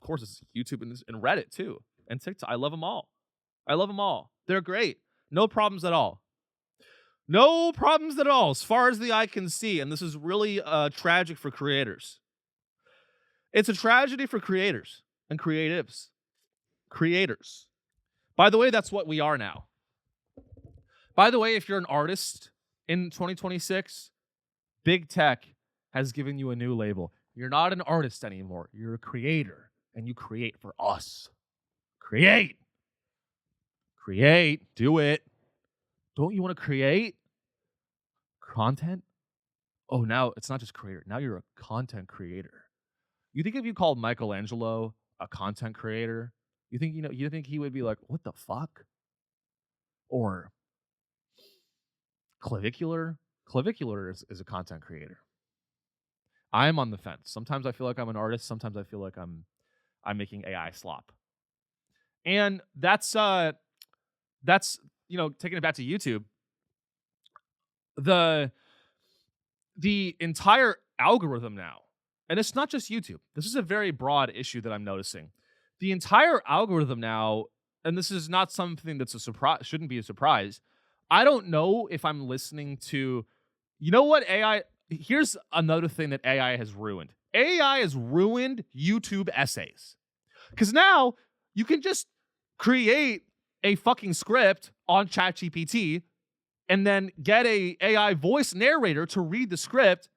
YouTube and Reddit too, and TikTok. I love them all. They're great. No problems at all. As far as the eye can see. And this is really tragic for creators. It's a tragedy for creators and creatives. Creators. By the way, that's what we are now. By the way, if you're an artist in 2026, big tech has given you a new label. You're not an artist anymore. You're a creator. And you create for us. Create. Do it. Don't you want to create content? Oh, now it's not just creator. Now you're a content creator. You think if you called Michelangelo a content creator, you think he would be like, what the fuck? Or Clavicular? Clavicular is a content creator. I'm on the fence. Sometimes I feel like I'm an artist. Sometimes I feel like I'm making AI slop. And that's taking it back to YouTube. The entire algorithm now, and it's not just YouTube. This is a very broad issue that I'm noticing. The entire algorithm now, and this is not something that's a surprise, shouldn't be a surprise. I don't know if I'm listening to, you know what AI, here's another thing that AI has ruined. AI has ruined YouTube essays. Because now you can just create a fucking script on ChatGPT and then get a AI voice narrator to read the script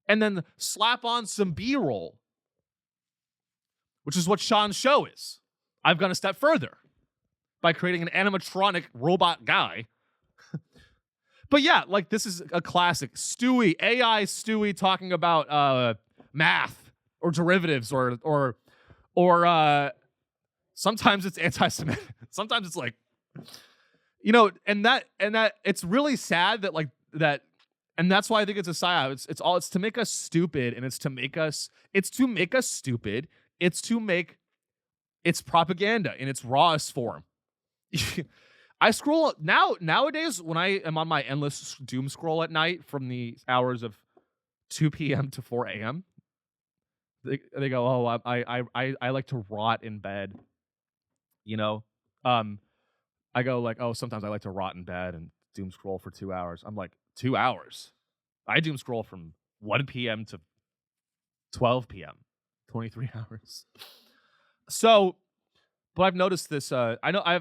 and then slap on some B-roll, which is what Sean's show is. I've gone a step further by creating an animatronic robot guy. But yeah, like this is a classic. Stewie, AI Stewie talking about math or derivatives or sometimes it's anti-Semitic. Sometimes it's like, you know, and that it's really sad that like that, and that's why I think it's a psyop. It's to make us stupid, and it's to make us stupid. It's propaganda in its rawest form. I scroll nowadays when I am on my endless doom scroll at night from the hours of 2 p.m. to 4 a.m. They go, oh, I like to rot in bed, you know. I go like, oh, sometimes I like to rot in bed and doom scroll for 2 hours. I'm like, 2 hours? I doom scroll from 1 p.m. to 12 p.m. 23 hours. So, but I've noticed this. I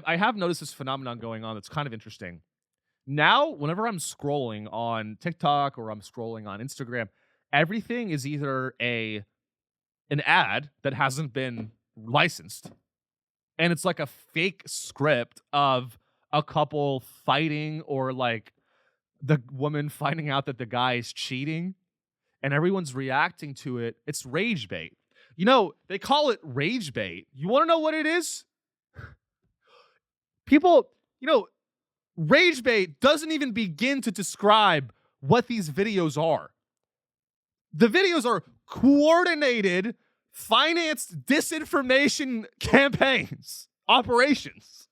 have noticed this phenomenon going on that's kind of interesting. Now, whenever I'm scrolling on TikTok or I'm scrolling on Instagram, everything is either an ad that hasn't been licensed, and it's like a fake script of a couple fighting or like the woman finding out that the guy is cheating, and everyone's reacting to it. It's rage bait. You know, they call it rage bait. You want to know what it is? People, you know, rage bait doesn't even begin to describe what these videos are. The videos are coordinated, financed disinformation campaigns, operations.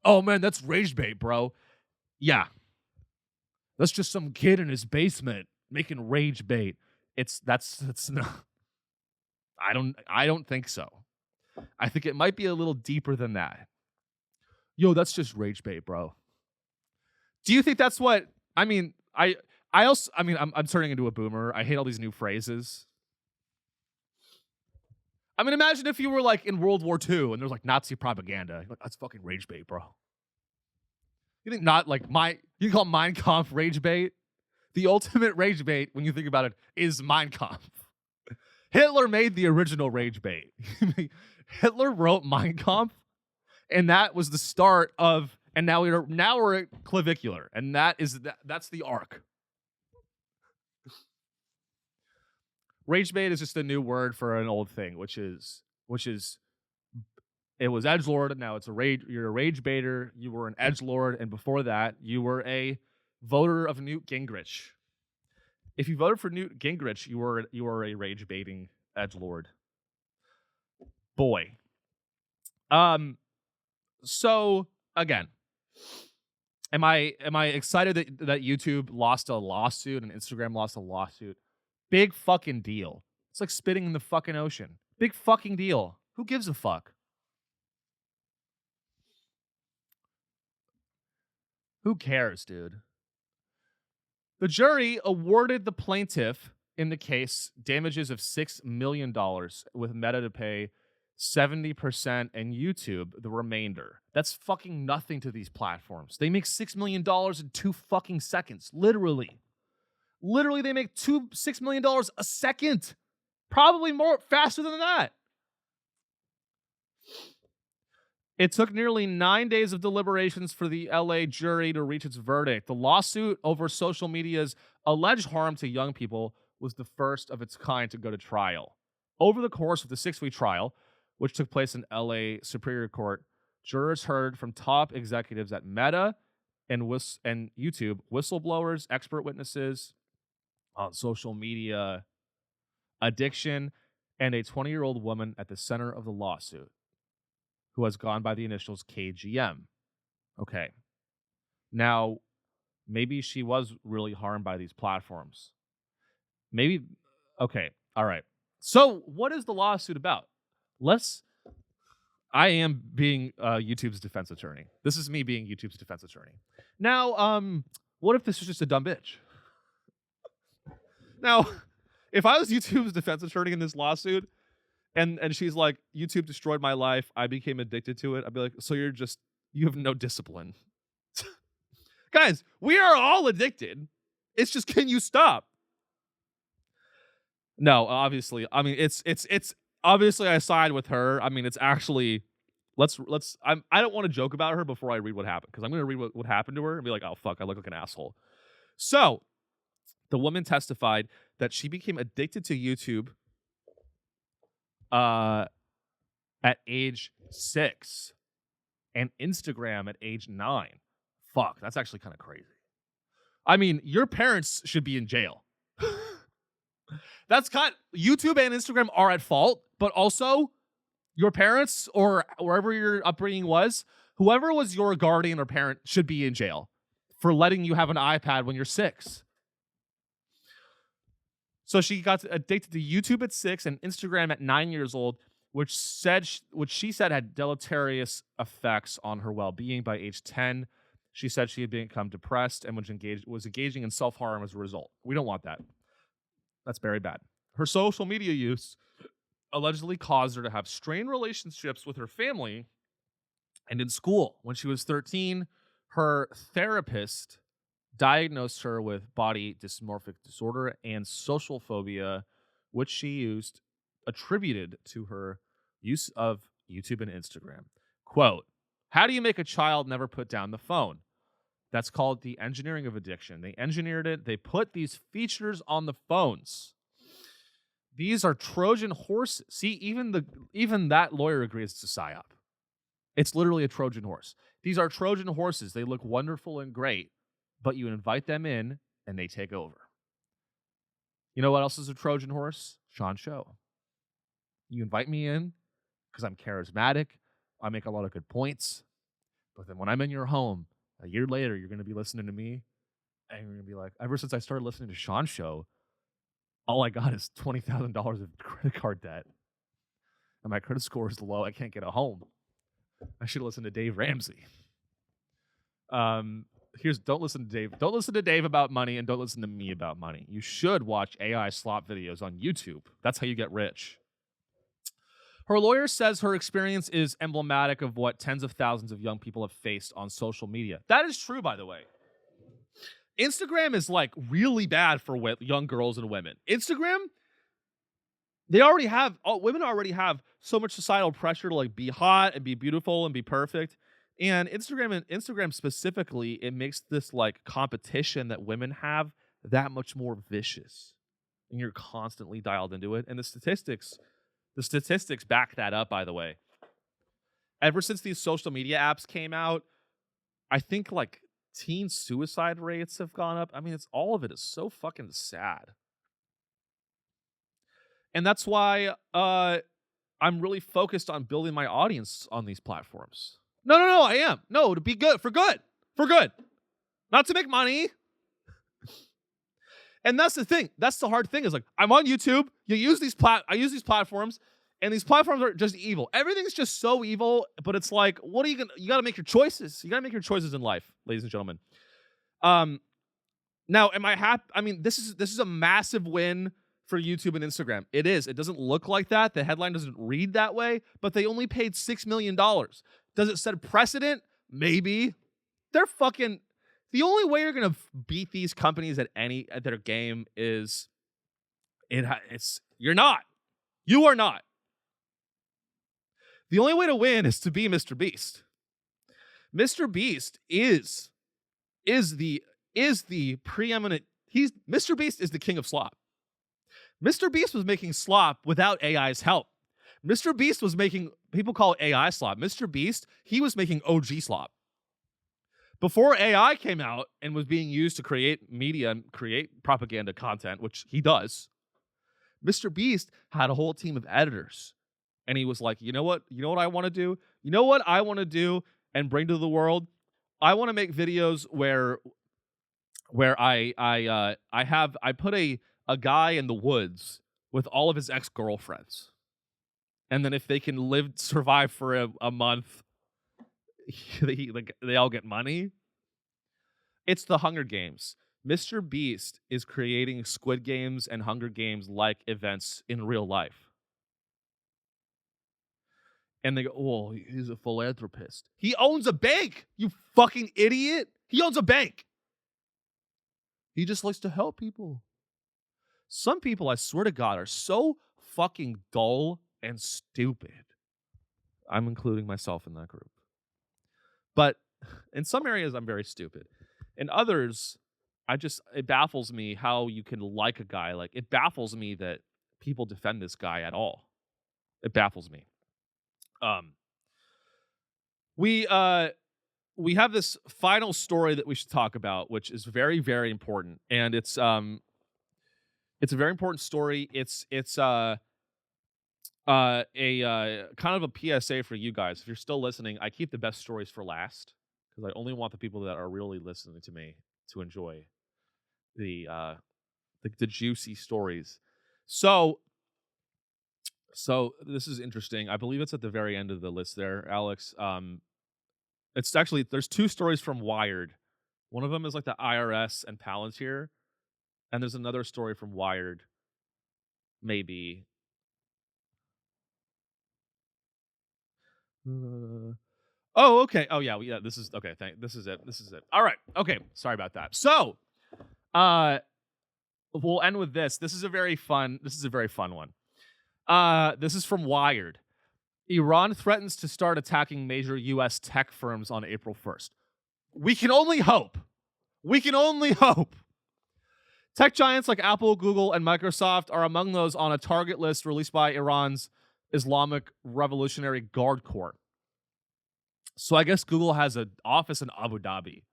Oh man, that's rage bait, bro. Yeah. That's just some kid in his basement making rage bait. That's not. I don't think so. I think it might be a little deeper than that. Yo, that's just rage bait, bro. Do you think that's what I mean? I'm turning into a boomer. I hate all these new phrases. I mean, imagine if you were like in World War II and there's like Nazi propaganda. You're like, that's fucking rage bait, bro. You think not like you call Mein Kampf rage bait? The ultimate rage bait, when you think about it, is Mein Kampf. Hitler made the original rage bait. Hitler wrote Mein Kampf, and that was the start of. And now we're at clavicular, and that's the arc. Rage bait is just a new word for an old thing, which is it was edgelord, and now it's you're a rage baiter. You were an edgelord, and before that, you were a voter of Newt Gingrich. If you voted for Newt Gingrich, you were a rage baiting edgelord. Boy. So again, am I excited that YouTube lost a lawsuit and Instagram lost a lawsuit? Big fucking deal. It's like spitting in the fucking ocean. Big fucking deal. Who gives a fuck? Who cares, dude? The jury awarded the plaintiff in the case damages of $6 million, with Meta to pay 70% and YouTube the remainder. That's fucking nothing to these platforms. They make $6 million in 2 fucking seconds. Literally, they make $6 million a second. Probably more faster than that. It took nearly 9 days of deliberations for the LA jury to reach its verdict. The lawsuit over social media's alleged harm to young people was the first of its kind to go to trial. Over the course of the 6-week trial, which took place in LA Superior Court, jurors heard from top executives at Meta and YouTube, whistleblowers, expert witnesses on social media addiction, and a 20-year-old woman at the center of the lawsuit, who has gone by the initials KGM. Okay. Now, maybe she was really harmed by these platforms. Maybe, okay, all right. So, what is the lawsuit about? I am being YouTube's defense attorney. This is me being YouTube's defense attorney. Now, what if this is just a dumb bitch? Now, if I was YouTube's defense attorney in this lawsuit, And she's like, YouTube destroyed my life. I became addicted to it. I'd be like, so you have no discipline. Guys, we are all addicted. It's just, can you stop? No, obviously. I mean, it's obviously I side with her. I mean, it's actually I don't want to joke about her before I read what happened, because I'm going to read what happened to her and be like, oh fuck, I look like an asshole. So, the woman testified that she became addicted to YouTube at age 6 and Instagram at age 9. Fuck, that's actually kind of crazy. I mean, your parents should be in jail. YouTube and Instagram are at fault, but also your parents or wherever your upbringing was, whoever was your guardian or parent should be in jail for letting you have an iPad when you're 6. So she got addicted to YouTube at 6 and Instagram at 9 years old, which she said had deleterious effects on her well-being. By age 10, she said she had become depressed and was engaging in self-harm as a result. We don't want that. That's very bad. Her social media use allegedly caused her to have strained relationships with her family and in school. When she was 13, her therapist diagnosed her with body dysmorphic disorder and social phobia, which she attributed to her use of YouTube and Instagram. Quote, how do you make a child never put down the phone? That's called the engineering of addiction. They engineered it. They put these features on the phones. These are Trojan horses. See, even that lawyer agrees it's a psyop. It's literally a Trojan horse. These are Trojan horses. They look wonderful and great, but you invite them in and they take over. You know what else is a Trojan horse? Sean Show. You invite me in because I'm charismatic. I make a lot of good points. But then when I'm in your home, a year later, you're going to be listening to me and you're going to be like, ever since I started listening to Sean's show, all I got is $20,000 of credit card debt. And my credit score is low. I can't get a home. I should listen to Dave Ramsey. Don't listen to Dave. Don't listen to Dave about money, and don't listen to me about money. You should watch AI slop videos on YouTube. That's how you get rich. Her lawyer says her experience is emblematic of what tens of thousands of young people have faced on social media. That is true, by the way. Instagram is like really bad for young girls and women. Instagram, women already have so much societal pressure to like be hot and be beautiful and be perfect. And Instagram specifically, it makes this like competition that women have that much more vicious. And you're constantly dialed into it. And the statistics back that up, by the way. Ever since these social media apps came out, I think like teen suicide rates have gone up. I mean, all of it is so fucking sad. And that's why I'm really focused on building my audience on these platforms. No, I am. No, to be good, for good. Not to make money. And that's the thing. That's the hard thing is like, I'm on YouTube. I use these platforms, and these platforms are just evil. Everything's just so evil, but it's like, you got to make your choices. You got to make your choices in life, ladies and gentlemen. Now, am I happy? I mean, this is a massive win for YouTube and Instagram. It is. It doesn't look like that. The headline doesn't read that way, but they only paid $6 million. Does it set precedent? Maybe. They're fucking... The only way you're gonna beat these companies at their game is you're not. You are not. The only way to win is to be Mr. Beast. Mr. Beast is the preeminent. Mr. Beast is the king of slop. Mr. Beast was making slop without AI's help. Mr. Beast was making, people call it AI slop. Mr. Beast, he was making OG slop. Before AI came out and was being used to create media and create propaganda content, which he does, Mr. Beast had a whole team of editors. And he was like, you know what I want to do? You know what I want to do and bring to the world? I want to make videos where I put a guy in the woods with all of his ex-girlfriends. And then if they can survive for a month, they all get money. It's the Hunger Games. Mr. Beast is creating Squid Games and Hunger Games like events in real life. And they go, oh, he's a philanthropist. He owns a bank, you fucking idiot. He owns a bank. He just likes to help people. Some people, I swear to God, are so fucking dull and stupid. I'm including myself in that group. But in some areas, I'm very stupid. In others, it baffles me how you can like a guy. Like, it baffles me that people defend this guy at all. It baffles me. We have this final story that we should talk about, which is very, very important. And it's a very important story. It's a kind of a PSA for you guys. If you're still listening, I keep the best stories for last because I only want the people that are really listening to me to enjoy the juicy stories. So this is interesting. I believe it's at the very end of the list there, Alex. It's actually, there's two stories from Wired. One of them is like the IRS and Palantir, and there's another story from Wired. Maybe. Oh, okay. Oh, yeah. This is okay. This is it. All right. Okay. Sorry about that. So, we'll end with this. This is a very fun one. This is from Wired. Iran threatens to start attacking major U.S. tech firms on April 1st. We can only hope. Tech giants like Apple, Google, and Microsoft are among those on a target list released by Iran's Islamic Revolutionary Guard Corps. So I guess Google has an office in Abu Dhabi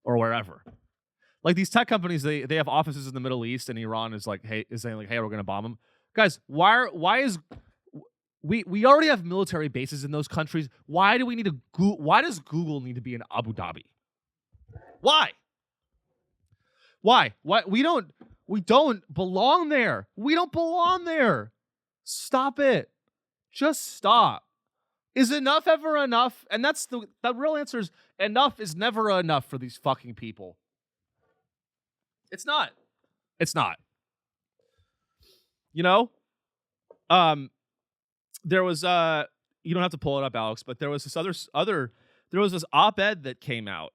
or wherever. Like, these tech companies, they have offices in the Middle East, and Iran is saying, hey, we're going to bomb them. Guys, why is we already have military bases in those countries? Why does Google need to be in Abu Dhabi? Why? We don't belong there. We don't belong there. Stop it. Just stop. Is enough ever enough? And the real answer is enough is never enough for these fucking people. It's not. You know? There was you don't have to pull it up, Alex, but there was this there was this op-ed that came out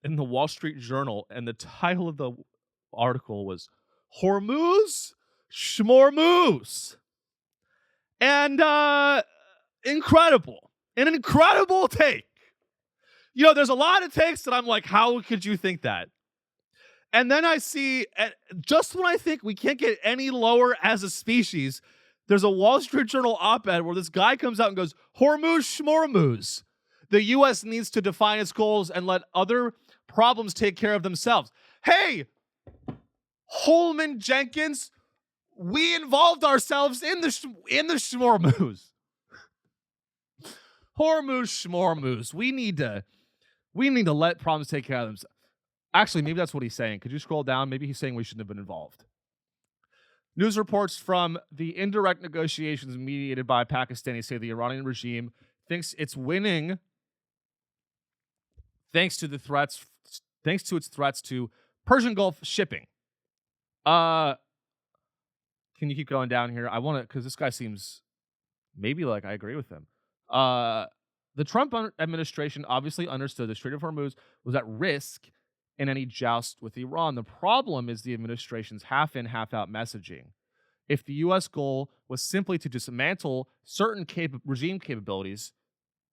in the Wall Street Journal, and the title of the article was Hormuz Schmormuz. And an incredible take. You know, there's a lot of takes that I'm like, how could you think that? And then I see, just when I think we can't get any lower as a species, there's a Wall Street Journal op-ed where this guy comes out and goes, Hormuz Schmormuz. The U.S. needs to define its goals and let other problems take care of themselves. Hey, Holman Jenkins, we involved ourselves in the Schmormuz. Hormuz Schmormuz. We need to let problems take care of themselves. Actually, maybe that's what he's saying. Could you scroll down? Maybe he's saying we shouldn't have been involved. News reports from the indirect negotiations mediated by Pakistani say the Iranian regime thinks it's winning thanks to its threats to Persian Gulf shipping. Can you keep going down here? I want to, because this guy seems maybe like I agree with him. The Trump administration obviously understood the Strait of Hormuz was at risk in any joust with Iran. The problem is the administration's half-in, half-out messaging. If the U.S. goal was simply to dismantle certain regime capabilities,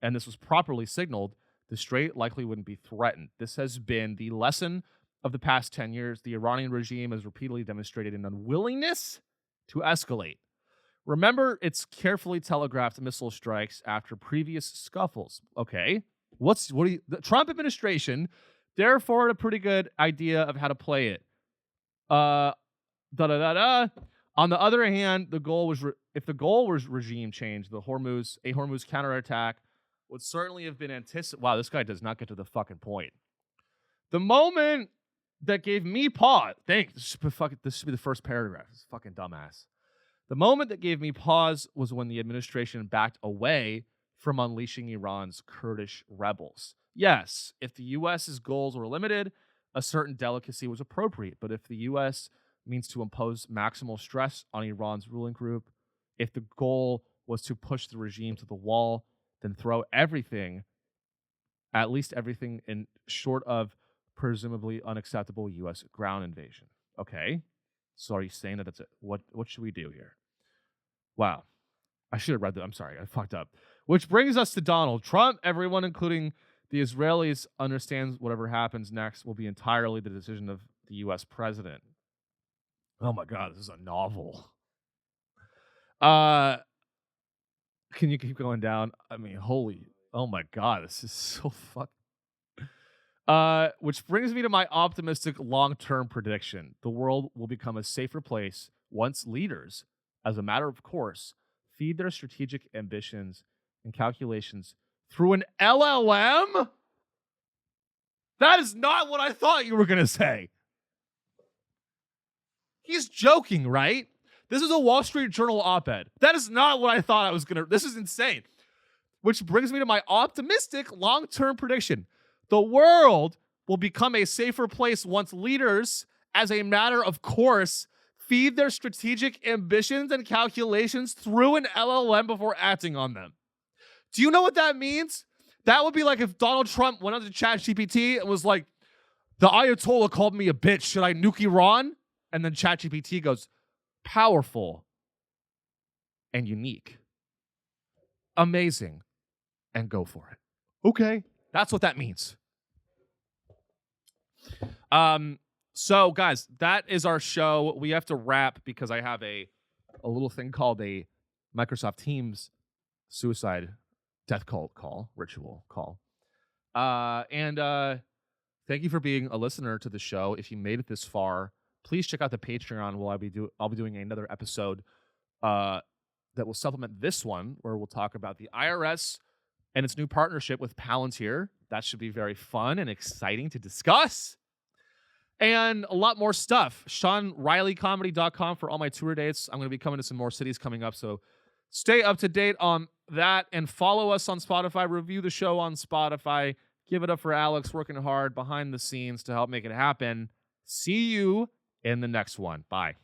and this was properly signaled, the strait likely wouldn't be threatened. This has been the lesson of the past 10 years. The Iranian regime has repeatedly demonstrated an unwillingness to escalate. Remember its carefully telegraphed missile strikes after previous scuffles. Okay, the Trump administration therefore had a pretty good idea of how to play it. On the other hand, if the goal was regime change, a Hormuz counterattack would certainly have been anticipated. Wow, this guy does not get to the fucking point. The moment that gave me pause. This should be the first paragraph. This fucking dumbass. The moment that gave me pause was when the administration backed away from unleashing Iran's Kurdish rebels. Yes, if the U.S.'s goals were limited, a certain delicacy was appropriate. But if the U.S. means to impose maximal stress on Iran's ruling group, if the goal was to push the regime to the wall, then throw everything, at least everything, in short of presumably unacceptable U.S. ground invasion. Okay, so are you saying that that's it? What should we do here? Wow, I should have read that. I'm sorry, I fucked up. Which brings us to Donald Trump. Everyone, including the Israelis, understands whatever happens next will be entirely the decision of the U.S. president. Oh my God, this is a novel. Can you keep going down? I mean, oh my God, this is so fuck. Which brings me to my optimistic long-term prediction. The world will become a safer place once leaders, as a matter of course, feed their strategic ambitions and calculations through an LLM? That is not what I thought you were going to say. He's joking, right? This is a Wall Street Journal op-ed. That is not what I thought I was going to... This is insane. Which brings me to my optimistic long-term prediction. The world will become a safer place once leaders, as a matter of course, feed their strategic ambitions and calculations through an LLM before acting on them. Do you know what that means? That would be like if Donald Trump went onto ChatGPT and was like, the Ayatollah called me a bitch. Should I nuke Iran? And then ChatGPT goes, powerful and unique. Amazing. And go for it. Okay. That's what that means. So guys, that is our show. We have to wrap because I have a little thing called a Microsoft Teams suicide death cult call, ritual call. And thank you for being a listener to the show. If you made it this far, please check out the Patreon. I'll be doing another episode that will supplement this one, where we'll talk about the IRS and its new partnership with Palantir. That should be very fun and exciting to discuss. And a lot more stuff. seanreillycomedy.com for all my tour dates. I'm going to be coming to some more cities coming up, so stay up to date on that and follow us on Spotify. Review the show on Spotify. Give it up for Alex, working hard behind the scenes to help make it happen. See you in the next one. Bye.